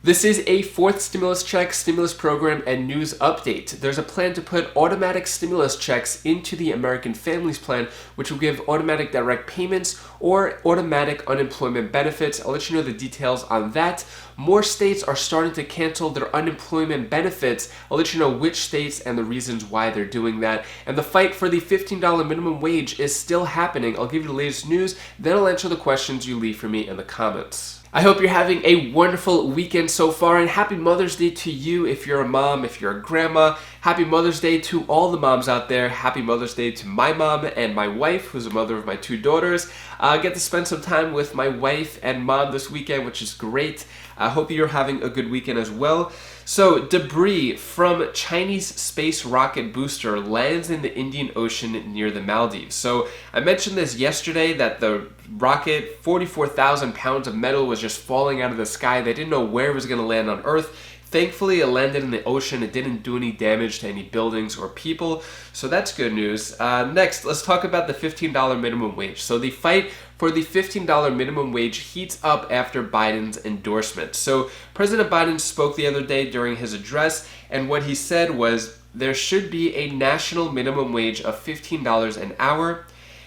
This is a fourth stimulus check, stimulus program, and news update. There's a plan to put automatic stimulus checks into the American Families Plan, which will give automatic direct payments or automatic unemployment benefits. I'll let you know the details on that. More states are starting to cancel their unemployment benefits. I'll let you know which states and the reasons why they're doing that. And the fight for the $15 minimum wage is still happening. I'll give you the latest news, then I'll answer the questions you leave for me in the comments. I hope you're having a wonderful weekend so far, and happy Mother's Day to you if you're a mom, if you're a grandma. Happy Mother's Day to all the moms out there. Happy Mother's Day to my mom and my wife, who's the mother of my two daughters. I get to spend some time with my wife and mom this weekend, which is great. I hope you're having a good weekend as well. So, debris from Chinese space rocket booster lands in the Indian Ocean near the Maldives. So, I mentioned this yesterday that the rocket, 44,000 pounds of metal was just falling out of the sky. They didn't know where it was going to land on Earth. Thankfully, it landed in the ocean. It didn't do any damage to any buildings or people, so that's good news. Next, let's talk about the $15 minimum wage. So the fight for the $15 minimum wage heats up after Biden's endorsement. So President Biden spoke the other day during his address, and what he said was there should be a national minimum wage of $15 an hour.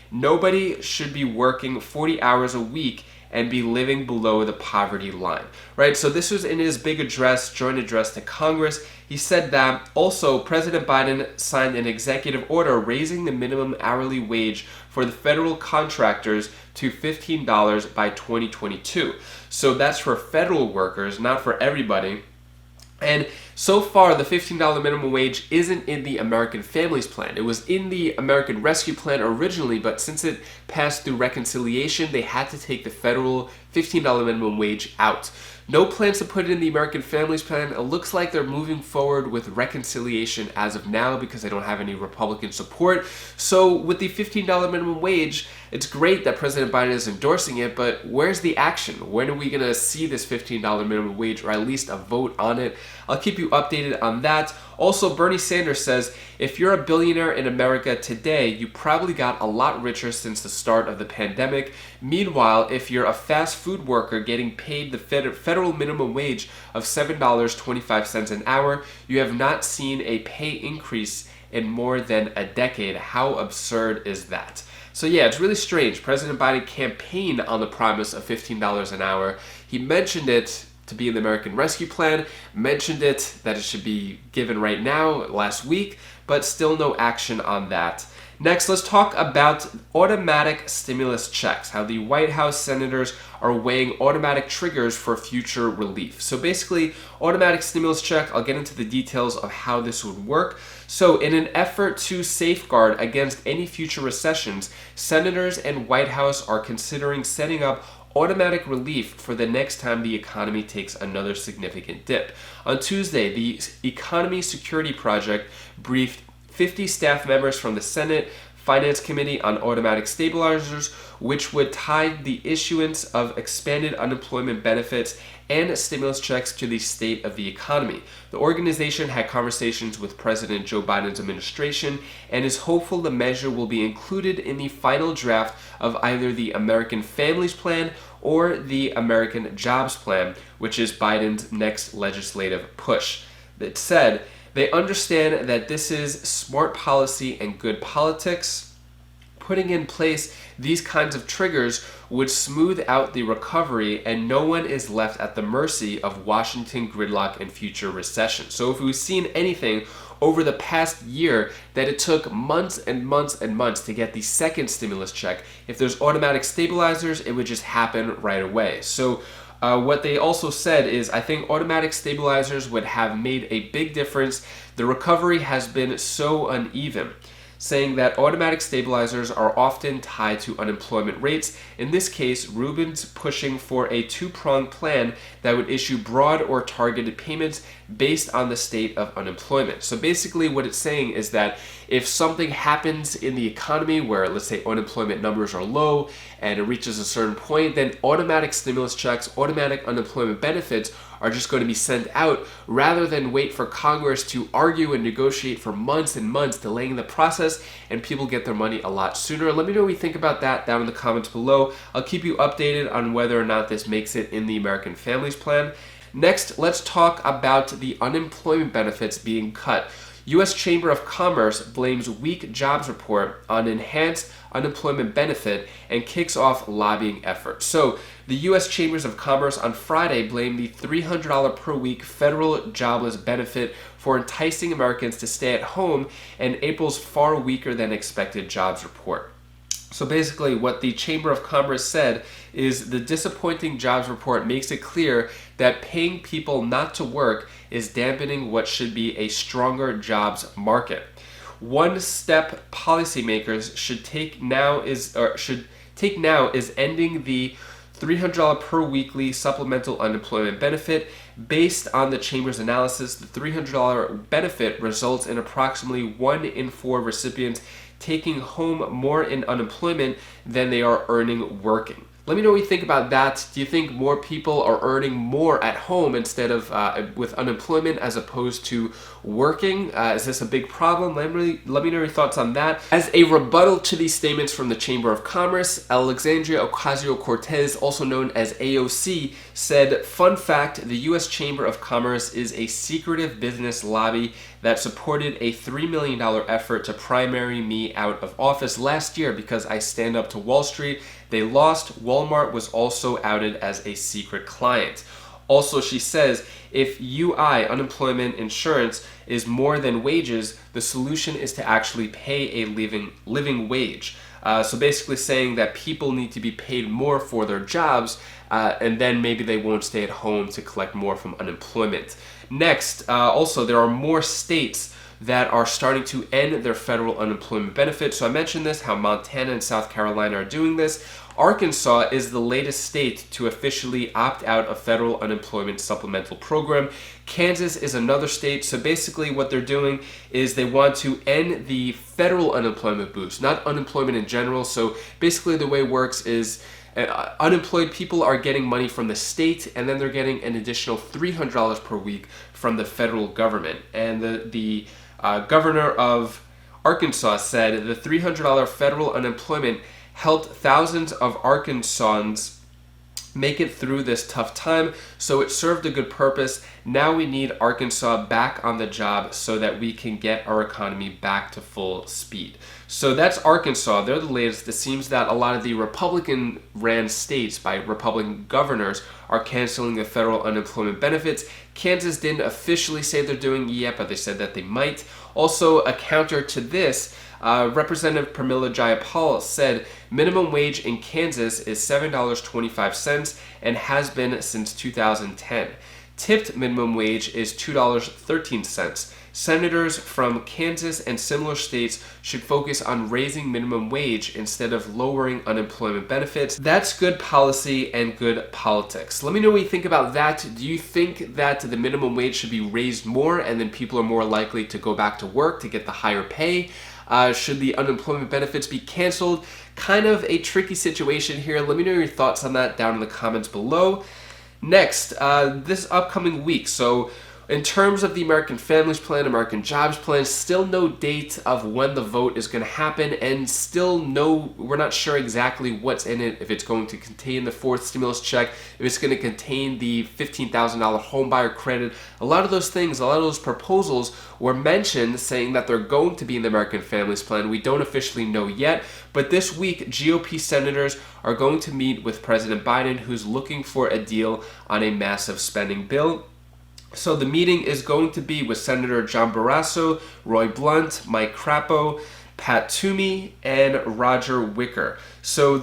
Nobody should be working 40 hours a week and be living below the poverty line, right? So this was in his big address, joint address to Congress. He said that also President Biden signed an executive order raising the minimum hourly wage for the federal contractors to $15 by 2022. So that's for federal workers, not for everybody. And so far, the $15 minimum wage isn't in the American Families Plan. It was in the American Rescue Plan originally, but since it passed through reconciliation, they had to take the federal $15 minimum wage out. No plans to put it in the American Families Plan. It looks like they're moving forward with reconciliation as of now because they don't have any Republican support. So with the $15 minimum wage, it's great that President Biden is endorsing it, but where's the action? When are we going to see this $15 minimum wage, or at least a vote on it? I'll keep you updated on that. Also, Bernie Sanders says, if you're a billionaire in America today, you probably got a lot richer since the start of the pandemic. Meanwhile, if you're a fast food worker getting paid the federal minimum wage of $7.25 an hour, you have not seen a pay increase in more than a decade. How absurd is that? So yeah, it's really strange. President Biden campaigned on the promise of $15 an hour. He mentioned it to be in the American Rescue Plan, mentioned it that it should be given right now, last week, but still no action on that. Next, let's talk about automatic stimulus checks, how the White House senators are weighing automatic triggers for future relief. So basically, automatic stimulus check, I'll get into the details of how this would work. So in an effort to safeguard against any future recessions, senators and White House are considering setting up automatic relief for the next time the economy takes another significant dip. On Tuesday, the Economy Security Project briefed 50 staff members from the Senate Finance Committee on automatic stabilizers, which would tie the issuance of expanded unemployment benefits and stimulus checks to the state of the economy. The organization had conversations with President Joe Biden's administration and is hopeful the measure will be included in the final draft of either the American Families Plan or the American Jobs Plan, which is Biden's next legislative push. It said, they understand that this is smart policy and good politics. Putting in place these kinds of triggers would smooth out the recovery, and no one is left at the mercy of Washington gridlock and future recession. So if we've seen anything over the past year, that it took months and months and months to get the second stimulus check. If there's automatic stabilizers, it would just happen right away. So what they also said is, I think automatic stabilizers would have made a big difference. The recovery has been so uneven, saying that automatic stabilizers are often tied to unemployment rates. In this case, Rubin's pushing for a two-pronged plan that would issue broad or targeted payments based on the state of unemployment. So basically what it's saying is that if something happens in the economy where, let's say, unemployment numbers are low and it reaches a certain point, then automatic stimulus checks, automatic unemployment benefits are just going to be sent out rather than wait for Congress to argue and negotiate for months and months, delaying the process, and people get their money a lot sooner. Let me know what you think about that down in the comments below. I'll keep you updated on whether or not this makes it in the American Families Plan. Next, let's talk about the unemployment benefits being cut. U.S. Chamber of Commerce blames weak jobs report on enhanced unemployment benefit and kicks off lobbying efforts. So, the U.S. Chambers of Commerce on Friday blamed the $300 per week federal jobless benefit for enticing Americans to stay at home and April's far weaker than expected jobs report. So basically, what the Chamber of Commerce said is the disappointing jobs report makes it clear that paying people not to work is dampening what should be a stronger jobs market. One step policymakers should take now is ending the $300 per weekly supplemental unemployment benefit. Based on the Chamber's analysis, the $300 benefit results in approximately 1 in 4 recipients taking home more in unemployment than they are earning working. Let me know what you think about that. Do you think more people are earning more at home instead of with unemployment as opposed to working? Is this a big problem? Let me know your thoughts on that. As a rebuttal to these statements from the Chamber of Commerce, Alexandria Ocasio-Cortez, also known as AOC, said, "Fun fact, the U.S. Chamber of Commerce is a secretive business lobby that supported a $3 million effort to primary me out of office last year because I stand up to Wall Street. They lost. Walmart was also outed as a secret client." Also, she says, if UI, unemployment insurance, is more than wages, the solution is to actually pay a living wage. So basically saying that people need to be paid more for their jobs, and then maybe they won't stay at home to collect more from unemployment. Next, also, there are more states that are starting to end their federal unemployment benefits. So I mentioned this, how Montana and South Carolina are doing this. Arkansas is the latest state to officially opt out of federal unemployment supplemental program. Kansas is another state. So basically what they're doing is they want to end the federal unemployment boost, not unemployment in general. So basically the way it works is unemployed people are getting money from the state, and then they're getting an additional $300 per week from the federal government. And the governor of Arkansas said the $300 federal unemployment helped thousands of Arkansans make it through this tough time, so it served a good purpose. Now we need Arkansas back on the job so that we can get our economy back to full speed. So that's Arkansas. They're the latest. It seems that a lot of the Republican-ran states by Republican governors are canceling the federal unemployment benefits. Kansas didn't officially say they're doing it yet, but they said that they might. Also, a counter to this, Representative Pramila Jayapal said minimum wage in Kansas is $7.25 and has been since 2010. Tipped minimum wage is $2.13. Senators from Kansas and similar states should focus on raising minimum wage instead of lowering unemployment benefits. That's good policy and good politics. Let me know what you think about that. Do you think that the minimum wage should be raised more and then people are more likely to go back to work to get the higher pay? Should the unemployment benefits be canceled? Kind of a tricky situation here. Let me know your thoughts on that down in the comments below. Next, this upcoming week. So in terms of the American Families Plan, American Jobs Plan, still no date of when the vote is going to happen, and we're not sure exactly what's in it, if it's going to contain the fourth stimulus check, if it's going to contain the $15,000 homebuyer credit. A lot of those things, a lot of those proposals were mentioned saying that they're going to be in the American Families Plan. We don't officially know yet, but this week, GOP senators are going to meet with President Biden, who's looking for a deal on a massive spending bill. So the meeting is going to be with Senator John Barrasso, Roy Blunt, Mike Crapo, Pat Toomey, and Roger Wicker. So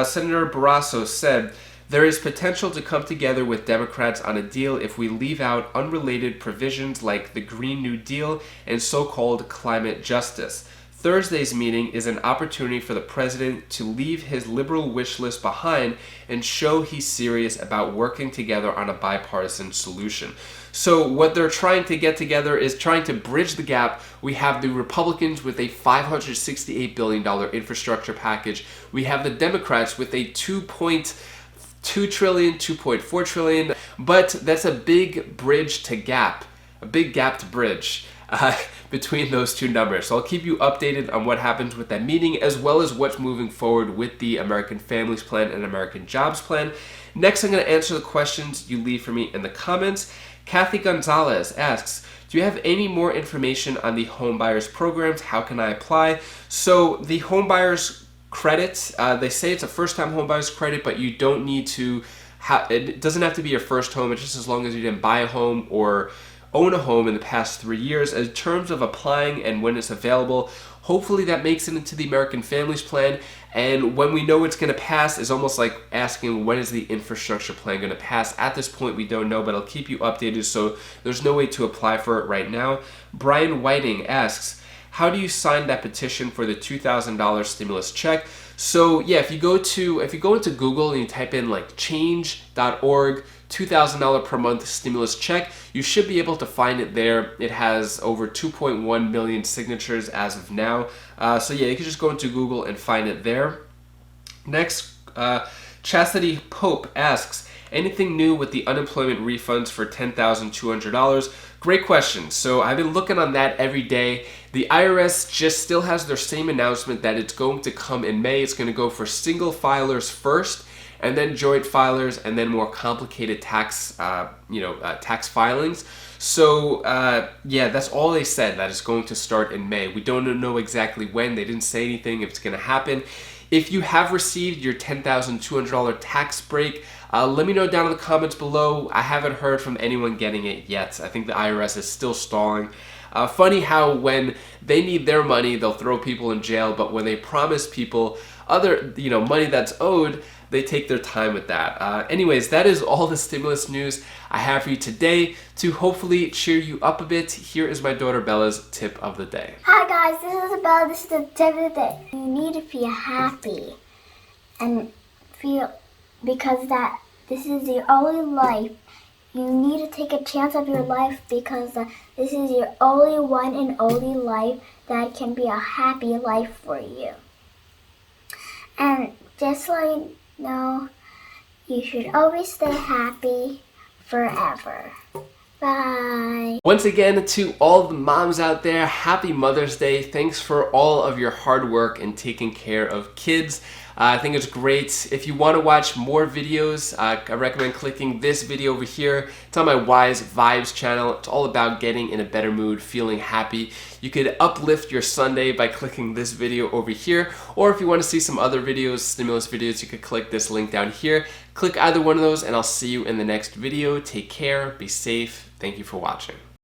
Senator Barrasso said, there is potential to come together with Democrats on a deal if we leave out unrelated provisions like the Green New Deal and so-called climate justice. Thursday's meeting is an opportunity for the president to leave his liberal wish list behind and show he's serious about working together on a bipartisan solution. So what they're trying to get together is trying to bridge the gap. We have the Republicans with a $568 billion infrastructure package. We have the Democrats with a $2.2 trillion, $2.4 trillion, but that's a big bridge to gap, a big gap to bridge between those two numbers. So I'll keep you updated on what happens with that meeting, as well as what's moving forward with the American Families Plan and American Jobs Plan. Next, I'm going to answer the questions you leave for me in the comments. Kathy Gonzalez asks, do you have any more information on the home buyers programs? How can I apply? So the home buyers credit, they say it's a first-time home buyers credit, but you don't need to, it doesn't have to be your first home. It's just as long as you didn't buy a home or own a home in the past 3 years. In terms of applying and when it's available, hopefully that makes it into the American Families Plan. And when we know it's going to pass, is almost like asking when is the infrastructure plan going to pass. At this point, we don't know, but I'll keep you updated. So there's no way to apply for it right now. Brian Whiting asks, how do you sign that petition for the $2,000 stimulus check? So yeah, if you go into Google and you type in like change.org $2,000 per month stimulus check, you should be able to find it there. It has over 2.1 million signatures as of now. So yeah, you can just go into Google and find it there. Next, Chastity Pope asks, anything new with the unemployment refunds for $10,200? Great question. So I've been looking on that every day. The IRS just still has their same announcement that it's going to come in May. It's going to go for single filers first, and then joint filers, and then more complicated tax, tax filings. So yeah, that's all they said, that it's going to start in May. We don't know exactly when. They didn't say anything if it's going to happen. If you have received your $10,200 tax break, let me know down in the comments below. I haven't heard from anyone getting it yet. I think the IRS is still stalling. Funny how when they need their money, they'll throw people in jail, but when they promise people other, money that's owed, they take their time with that. Anyways, that is all the stimulus news I have for you today. To hopefully cheer you up a bit, here is my daughter Bella's tip of the day. Hi guys, this is Bella. This is the tip of the day. You need to feel happy and feel, because that this is your only life. You need to take a chance of your life, because this is your only one and only life that can be a happy life for you. And just like no, you should always stay happy forever. Bye. Once again, to all the moms out there, happy Mother's Day. Thanks for all of your hard work in taking care of kids. I think it's great. If you want to watch more videos, I recommend clicking this video over here. It's on my Wise Vibes channel. It's all about getting in a better mood, feeling happy. You could uplift your Sunday by clicking this video over here, or if you want to see some other videos, stimulus videos, you could click this link down here. Click either one of those and I'll see you in the next video. Take care, be safe. Thank you for watching.